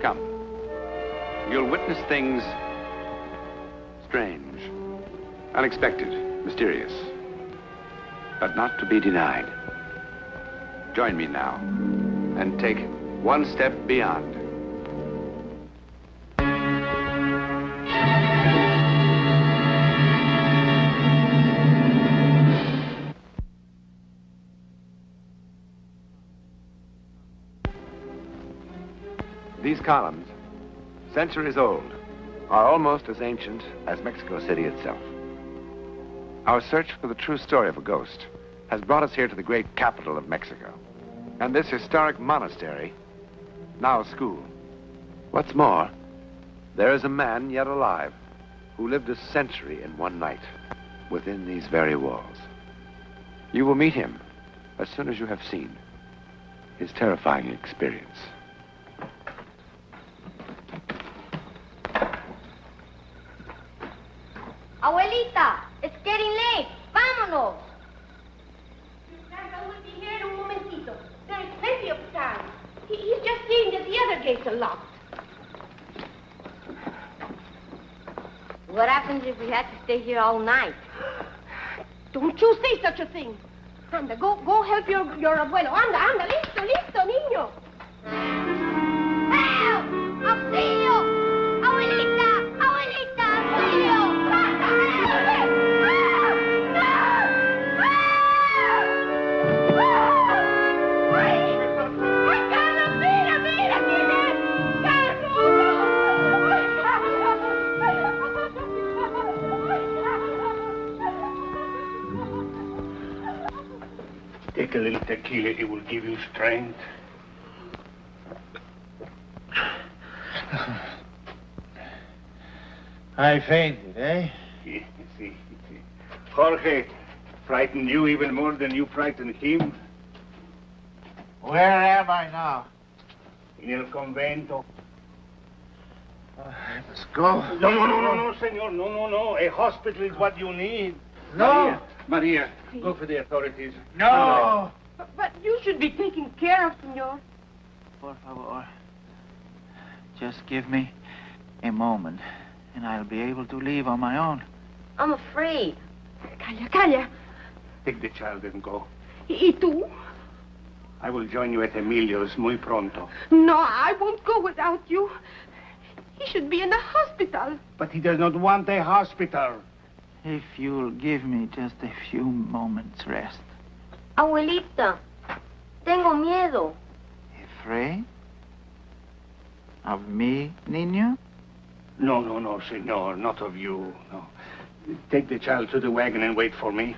Come. You'll witness things strange, unexpected, mysterious, but not to be denied. Join me now and take one step beyond. These columns, centuries old, are almost as ancient as Mexico City itself. Our search for the true story of a ghost has brought us here to the great capital of Mexico. And this historic monastery, now a school. What's more, there is a man yet alive who lived a century in one night within these very walls. You will meet him as soon as you have seen his terrifying experience. Abuelita, it's getting late. Vámonos. Santa will be here in un momentito. There is plenty of time. He's just seeing that the other gates are locked. What happens if we had to stay here all night? Don't you say such a thing. Anda, go help your abuelo. Anda, listo, niño. Help! Auxilio! Abuelita! Auxilio! Take a little tequila, it will give you strength. I fainted, eh? See. Jorge frightened you even more than you frightened him. Where am I now? In el convento. I must go. No, senor. No. A hospital is what you need. No. Maria, go for the authorities. No. But you should be taken care of, senor. Por favor. Just give me a moment, and I'll be able to leave on my own. I'm afraid. Calla. Take the child and go. ¿Y tú? I will join you at Emilio's muy pronto. No, I won't go without you. He should be in the hospital. But he does not want a hospital. If you'll give me just a few moments' rest. Abuelita, tengo miedo. Afraid? Of me, niño? No, senor, not of you, no. Take the child to the wagon and wait for me.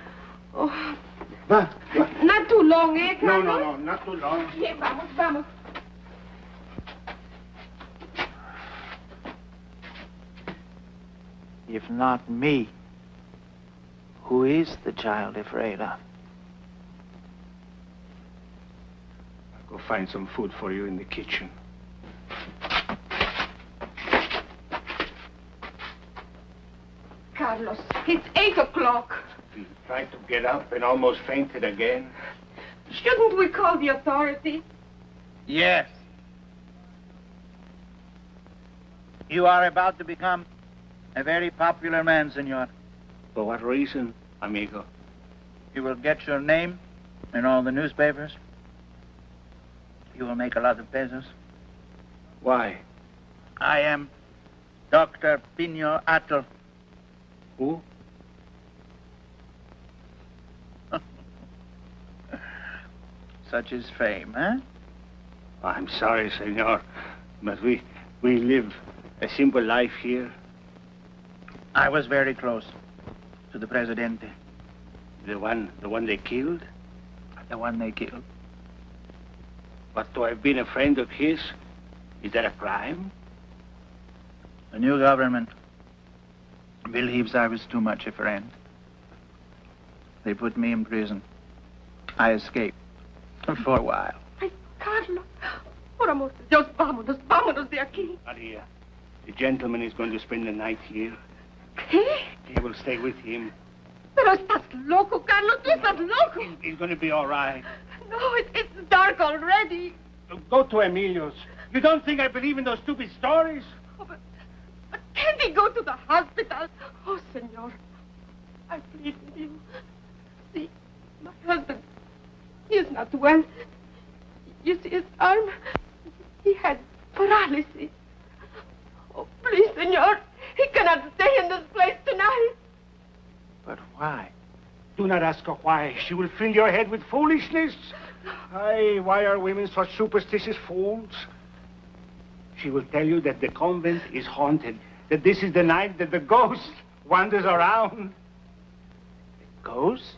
Oh. Va. Not too long, eh, Carlos? No, not too long. Yeah, vamos. If not me, who is the child afraid of? I'll go find some food for you in the kitchen. Carlos, it's 8 o'clock. He tried to get up and almost fainted again. Shouldn't we call the authorities? Yes. You are about to become a very popular man, senor. For what reason, amigo? You will get your name in all the newspapers. You will make a lot of pesos. Why? I am Dr. Pino Atl. Who? Such is fame, eh? I'm sorry, senor, but we live a simple life here. I was very close to the Presidente. The one they killed? The one they killed. But to have been a friend of his, is that a crime? The new government believes I was too much a friend. They put me in prison. I escaped for a while. Ay, Carlos, por amor de Dios, vámonos de aquí. Maria, the gentleman is going to spend the night here. ¿Qué? He will stay with him. Pero estás loco, Carlos, tú estás loco. He's going to be all right. No, it's dark already. Go to Emilio's. You don't think I believe in those stupid stories? Oh, but can't we go to the hospital? Oh, senor, I plead with you. See, my husband, he is not well. You see his arm? He had paralysis. Oh, please, senor, he cannot stay in this place tonight. But why? Do not ask her why. She will fill your head with foolishness. Aye, why are women such superstitious fools? She will tell you that the convent is haunted, that this is the night that the ghost wanders around. The ghost?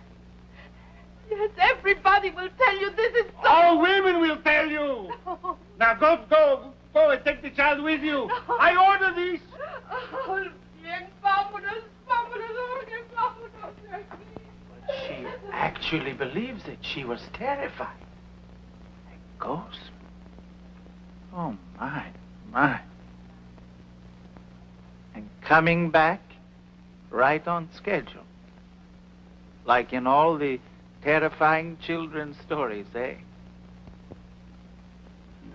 Yes, everybody will tell you this is so. All women will tell you. No. Now go and take the child with you. No. I order this. Oh, bien, vámonos, Jorge, vámonos. But she actually believes it. She was terrified. A ghost? Oh, my. And coming back right on schedule. Like in all the terrifying children's stories, eh?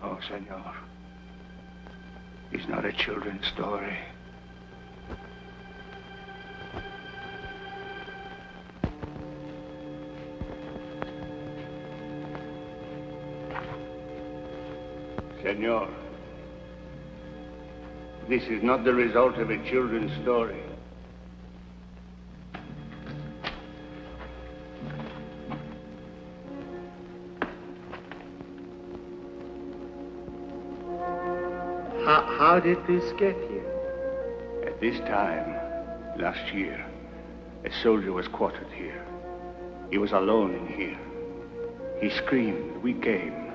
No, senor. It's not a children's story. Senor, this is not the result of a children's story. How did this get here? At this time, last year, a soldier was quartered here. He was alone in here. He screamed. We came.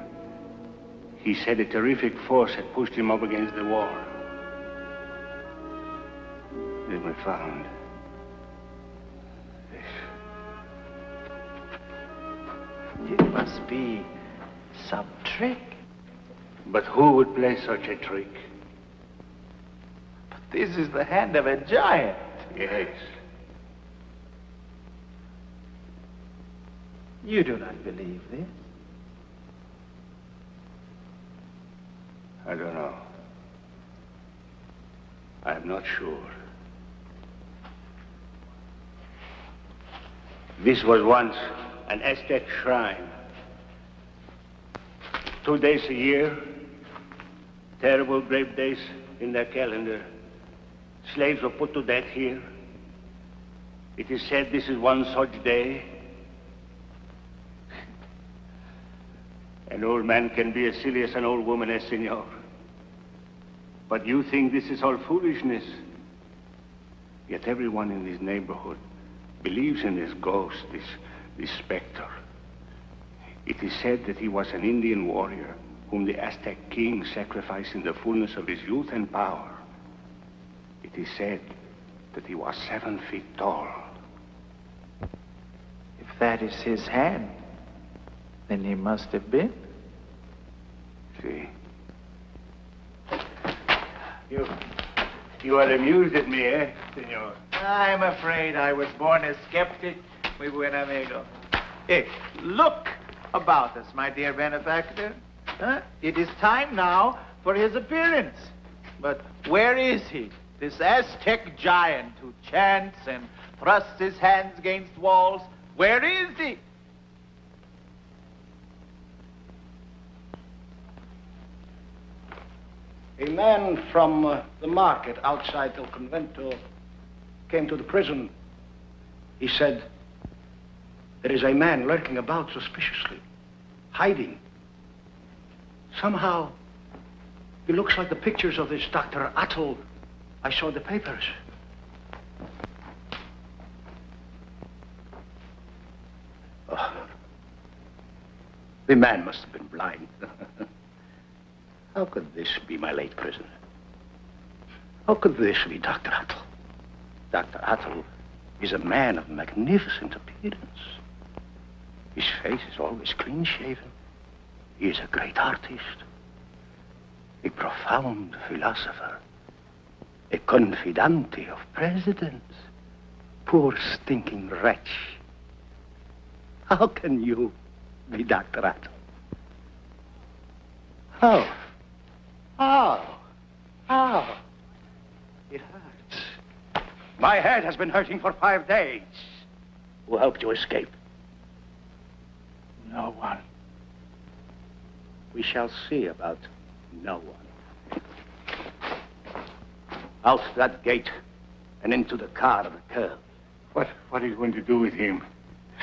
He said a terrific force had pushed him up against the wall. Then we found this. It must be some trick. But who would play such a trick? But this is the hand of a giant. Yes. You do not believe this? I don't know. I'm not sure. This was once an Aztec shrine. 2 days a year, terrible grave days in their calendar. Slaves were put to death here. It is said this is one such day. An old man can be as silly as an old woman, senor. But you think this is all foolishness. Yet everyone in this neighborhood believes in this ghost, this specter. It is said that he was an Indian warrior whom the Aztec king sacrificed in the fullness of his youth and power. It is said that he was 7 feet tall. If that is his hand, then he must have been. See? You are amused at me, eh, senor? I'm afraid I was born a skeptic, muy buen amigo. Hey, look about us, my dear benefactor. Huh? It is time now for his appearance. But where is he? This Aztec giant who chants and thrusts his hands against walls. Where is he? A man from the market outside El Convento came to the prison. He said, there is a man lurking about suspiciously, hiding. Somehow, he looks like the pictures of this Dr. Atl I saw in the papers. Oh, the man must have been blind. How could this be my late prisoner? How could this be Dr. Atl? Dr. Atl is a man of magnificent appearance. His face is always clean-shaven. He is a great artist, a profound philosopher, a confidante of presidents. Poor stinking wretch. How can you be Dr. Atl? How? How? How? It hurts. My head has been hurting for 5 days. Who helped you escape? No one. We shall see about no one. Out that gate and into the car of the curve. What are you going to do with him?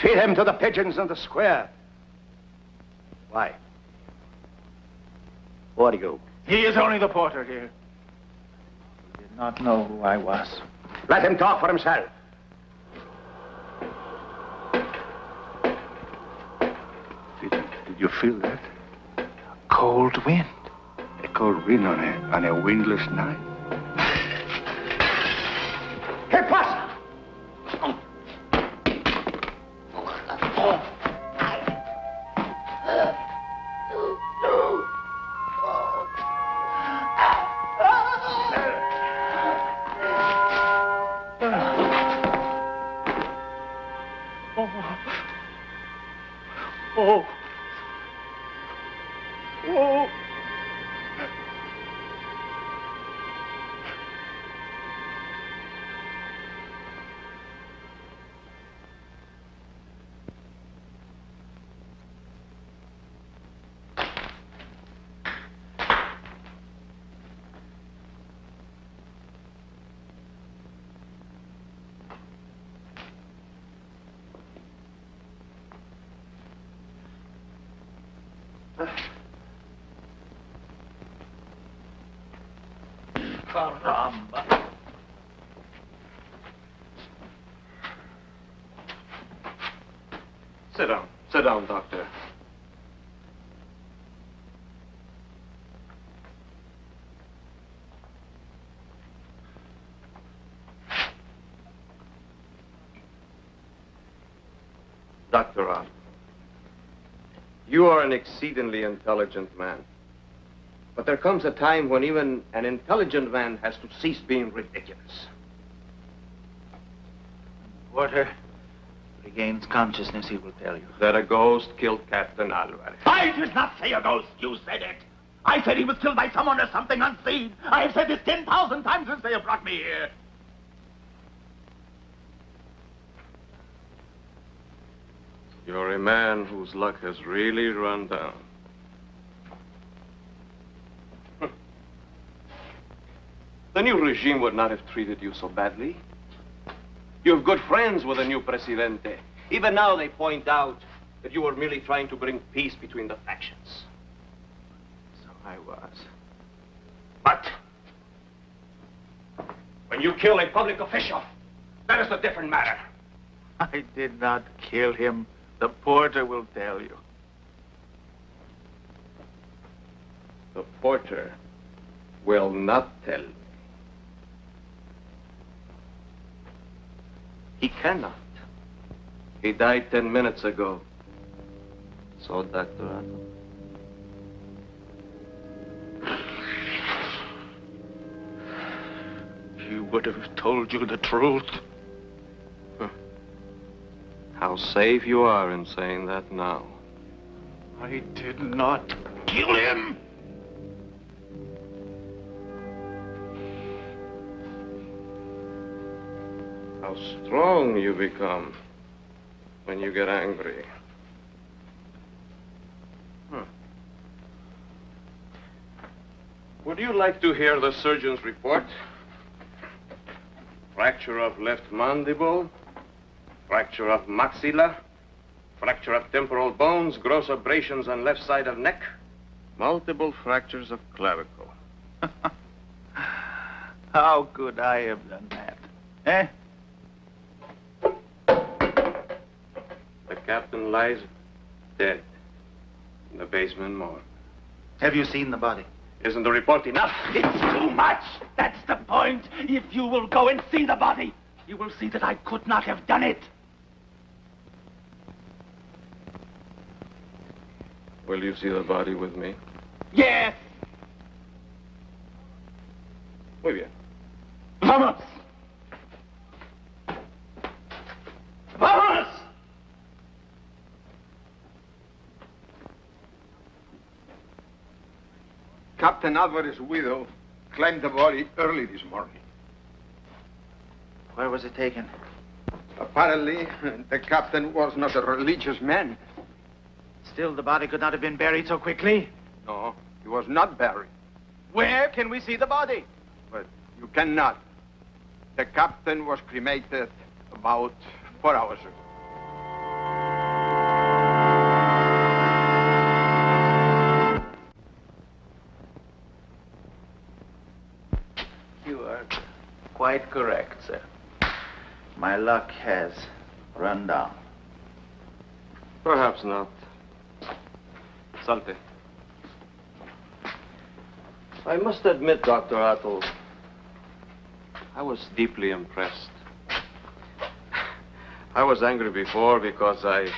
Feed him to the pigeons in the square. Why? Who are you? He is only the porter here. He did not know who I was. Let him talk for himself. Did you feel that? Cold wind. A cold wind on a windless night? ¿Qué pasa? Caramba. Sit down. Sit down, Doctor. Dr. Roth, you are an exceedingly intelligent man. But there comes a time when even an intelligent man has to cease being ridiculous. Porter regains consciousness, he will tell you. That a ghost killed Captain Alvarez. I did not say a ghost. You said it. I said he was killed by someone or something unseen. I have said this 10,000 times since they have brought me here. You're a man whose luck has really run down. The new regime would not have treated you so badly. You have good friends with the new Presidente. Even now they point out that you were merely trying to bring peace between the factions. So I was. But when you kill a public official, that is a different matter. I did not kill him. The porter will tell you. The porter will not tell me. He cannot. He died 10 minutes ago. So, Dr. Otto. He would have told you the truth. How safe you are in saying that now. I did not kill him. How strong you become when you get angry. Would you like to hear the surgeon's report? Fracture of left mandible, fracture of maxilla, fracture of temporal bones, gross abrasions on left side of neck, multiple fractures of clavicle. How could I have done that? Eh? The captain lies dead in the basement morgue. Have you seen the body? Isn't the report enough? It's too much. That's the point. If you will go and see the body, you will see that I could not have done it. Will you see the body with me? Yes. Muy bien. Vamos. Vamos. Captain Alvarez's widow claimed the body early this morning. Where was it taken? Apparently, the captain was not a religious man. Still, the body could not have been buried so quickly. No, he was not buried. Where can we see the body? But you cannot. The captain was cremated about 4 hours ago. You are quite correct, sir. My luck has run down. Perhaps not. Salte. I must admit, Dr. Attle, I was deeply impressed. I was angry before because I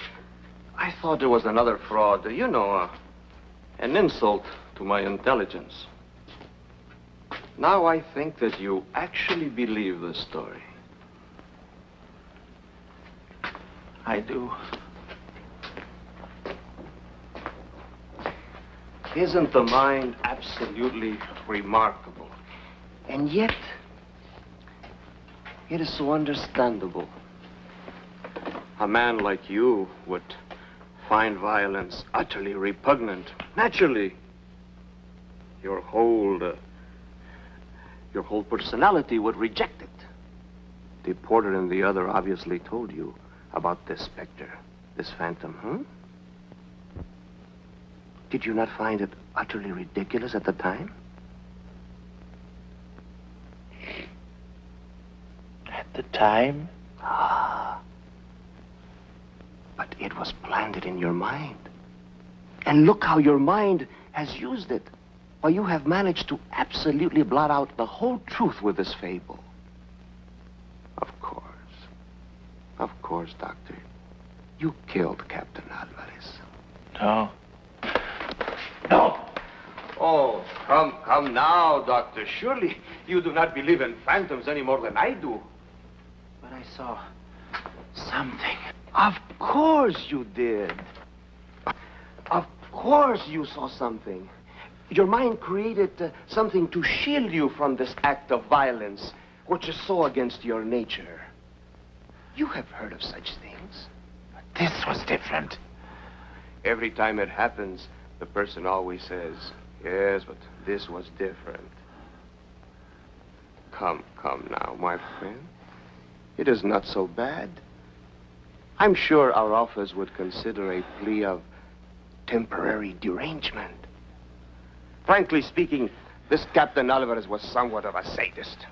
thought it was another fraud. You know, an insult to my intelligence. Now I think that you actually believe the story. I do. Isn't the mind absolutely remarkable? And yet, it is so understandable. A man like you would find violence utterly repugnant. Naturally, your whole personality would reject it. The porter and the other obviously told you about this specter, this phantom, huh? Did you not find it utterly ridiculous at the time? At the time? Ah. But it was planted in your mind. And look how your mind has used it. Why, you have managed to absolutely blot out the whole truth with this fable. Of course, Doctor. You killed Captain Alvarez. No. No! Oh, come now, Doctor. Surely you do not believe in phantoms any more than I do. But I saw something. Of course you did. Of course you saw something. Your mind created something to shield you from this act of violence, which is so against your nature. You have heard of such things. But this was different. Every time it happens, the person always says, yes, but this was different. Come now, my friend. It is not so bad. I'm sure our office would consider a plea of temporary derangement. Frankly speaking, this Captain Alvarez was somewhat of a sadist.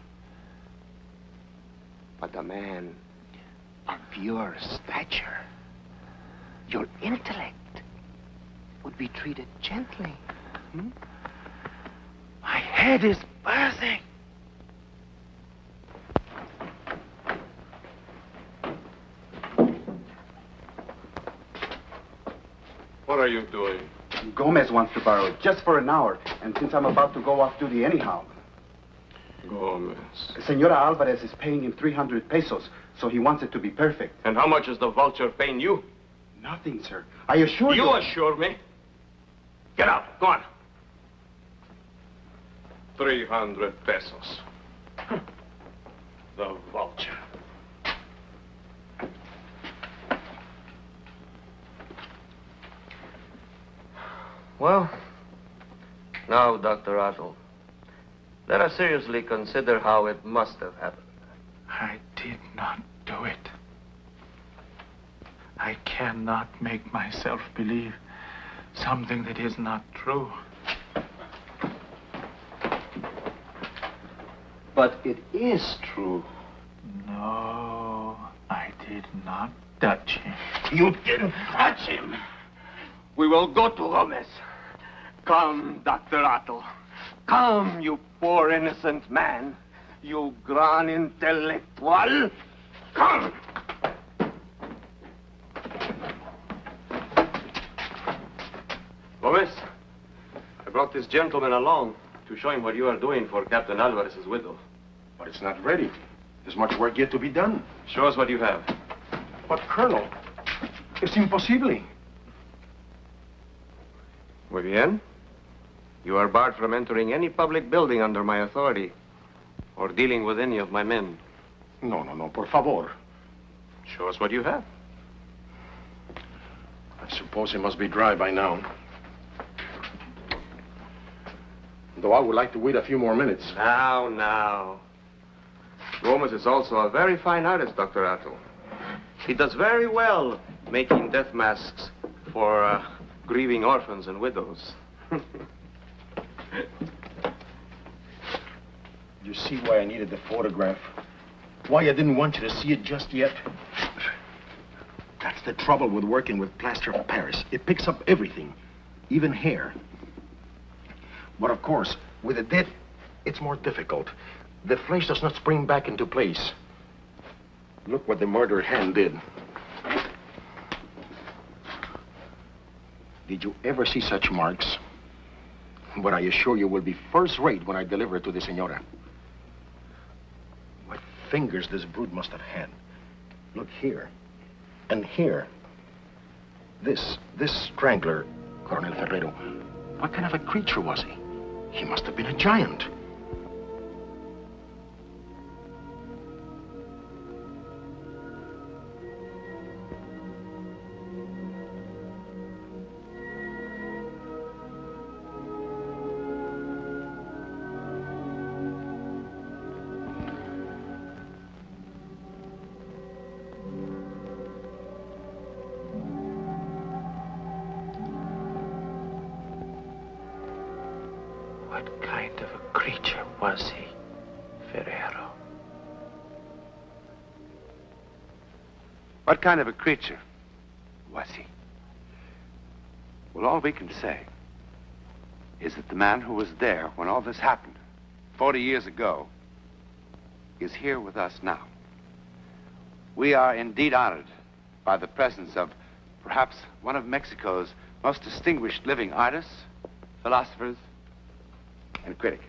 But a man of your stature, your intellect, would be treated gently. My head is bursting. What are you doing? Gomez wants to borrow it just for an hour, and since I'm about to go off duty anyhow. Gomez. Senora Alvarez is paying him 300 pesos, so he wants it to be perfect. And how much is the vulture paying you? Nothing, sir. I assure you... You assure me? Get out. Go on. 300 pesos. The vulture. Well, now, Dr. Attle, let us seriously consider how it must have happened. I did not do it. I cannot make myself believe something that is not true. But it is true. No, I did not touch him. You didn't touch him. We will go to Gomez. Come, Dr. Attle. Come, you poor innocent man. You gran intellectual. Come! Gomez, I brought this gentleman along to show him what you are doing for Captain Alvarez's widow. But it's not ready. There's much work yet to be done. Show us what you have. But, Colonel, it's impossible. Muy bien. You are barred from entering any public building under my authority or dealing with any of my men. No, por favor. Show us what you have. I suppose it must be dry by now. Though I would like to wait a few more minutes. Now. Gomez is also a very fine artist, Dr. Attle. He does very well making death masks for grieving orphans and widows. You see why I needed the photograph? Why I didn't want you to see it just yet? That's the trouble with working with plaster of Paris. It picks up everything, even hair. But of course, with the dead, it's more difficult. The flesh does not spring back into place. Look what the murdered hand did. Did you ever see such marks? But I assure you will be first rate when I deliver it to the senora. What fingers this brute must have had. Look here. And here. This strangler, Coronel Ferrero, what kind of a creature was he? He must have been a giant. What kind of a creature was he, Ferrero? What kind of a creature was he? Well, all we can say is that the man who was there when all this happened 40 years ago is here with us now. We are indeed honored by the presence of perhaps one of Mexico's most distinguished living artists, philosophers, and critic,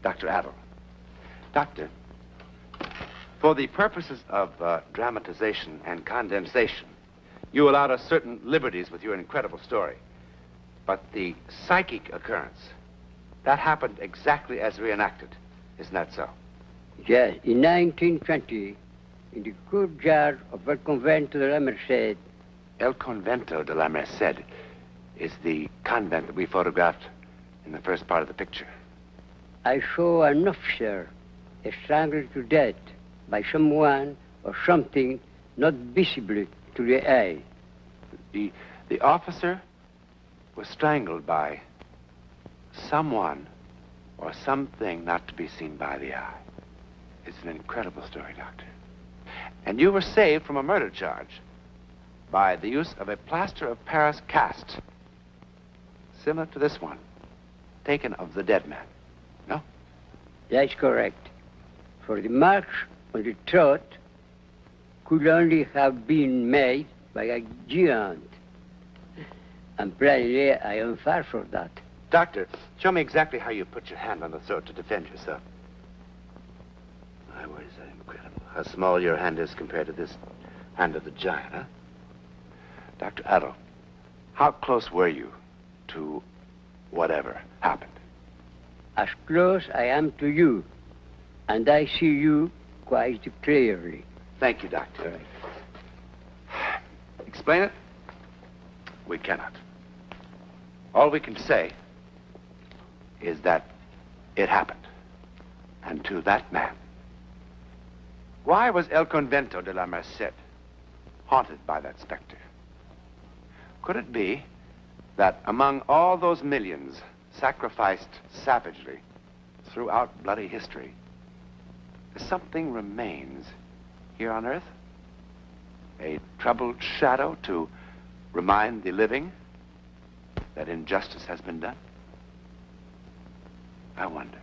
Dr. Attle. Doctor, for the purposes of dramatization and condensation, you allowed us certain liberties with your incredible story. But the psychic occurrence, that happened exactly as reenacted. Isn't that so? Yes, in 1920, in the courtyard of El Convento de la Merced. El Convento de la Merced is the convent that we photographed in the first part of the picture. I saw an officer strangled to death by someone or something not visible to the eye. The officer was strangled by someone or something not to be seen by the eye. It's an incredible story, Doctor. And you were saved from a murder charge by the use of a plaster of Paris cast similar to this one, taken of the dead man. No? That's correct. For the marks on the throat could only have been made by a giant. And plainly, I am far from that. Doctor, show me exactly how you put your hand on the throat to defend yourself. My word, is that incredible. How small your hand is compared to this hand of the giant, huh? Dr. Attle, how close were you to whatever happened? As close I am to you, and I see you quite clearly. Thank you, Doctor. Explain it? We cannot. All we can say is that it happened, and to that man. Why was El Convento de la Merced haunted by that specter? Could it be that among all those millions sacrificed savagely throughout bloody history, something remains here on Earth? A troubled shadow to remind the living that injustice has been done? I wonder.